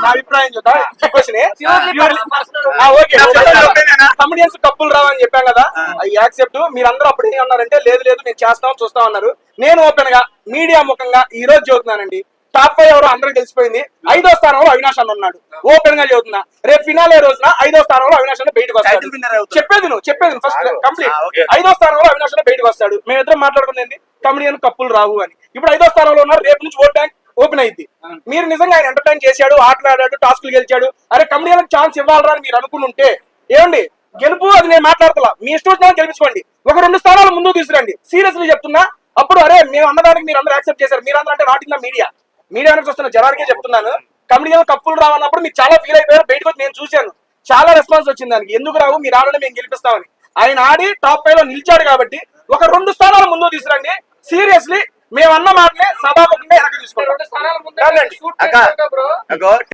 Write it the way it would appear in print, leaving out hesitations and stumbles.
నా అభిప్రాయం చూద్దాం. కమిడియన్స్ కప్పులు రావని చెప్పాం కదా, యాక్సెప్ట్. మీరందరూ అప్పుడు ఏం అన్నారంటే లేదు లేదు మేము చేస్తాం చూస్తాం అన్నారు. నేను ఓపెన్ గా మీడియా ముఖంగా ఈ రోజు చెబుతున్నానండి, టాప్ 5 ఎవరో అందరికి తెలిసిపోయింది. 5వ స్థానంలో అవినాష్ అన్న ఉన్నాడు. ఓపెన్ గా చెబుతున్నా, రేపు ఫినాలే రోజున 5వ స్థానంలో అవినాష్ అన్న బయటకు వస్తాడు. చెప్పేది ఫస్ట్ కంప్లీట్. 5వ స్థానంలో అవినాష్ అన్న బయటకు వస్తాడు. మేమిద్దరం మాట్లాడుకునేది కమిడియన్ కప్పులు రావు అని. ఇప్పుడు 5వ స్థానంలో ఉన్నారు. రేపు నుంచి ఓట్ బ్యాంక్ ఓపెన్ అయింది. మీరు నిజంగా ఆయన ఎంటర్టైన్ చేశాడు, ఆటలాడాడు, టాస్కులు గెలిచాడు, అరే కమిడియన్ ఛాన్స్ ఇవ్వాలరా అని మీరు అనుకుంటే ఏమండి, గెలుపు అది నేను మాట్లాడతా. మీ ఇష్టం వచ్చినా గెలిపించుకోండి, ఒక 2 స్థానాలు ముందుకు తీసుకురండి. సీరియస్లీ చెప్తున్నా. అప్పుడు అరే మేము అన్నదానికి మీరు అందరూ యాక్సెప్ట్ చేశారు. మీరందరూ అంటే నాట్ ఇన్ ద మీడియా నుంచి వస్తున్న జనానికే చెప్తున్నాను. కమిడియన్ కప్పులు రావన్నప్పుడు మీరు చాలా ఫీల్ అయిపోయారు. బయటకు వచ్చి నేను చూశాను, చాలా రెస్పాన్స్ వచ్చింది దానికి. ఎందుకు రావు, మీరు ఆడని మేము గెలిపిస్తామని. ఆయన ఆడి టాప్ 5 లో నిలిచాడు కాబట్టి ఒక 2 స్థానాలు ముందుకు తీసుకురండి. సీరియస్లీ మేము అన్న మాటలే సభాముఖంగా వెనక్కి తీసుకుంటాం.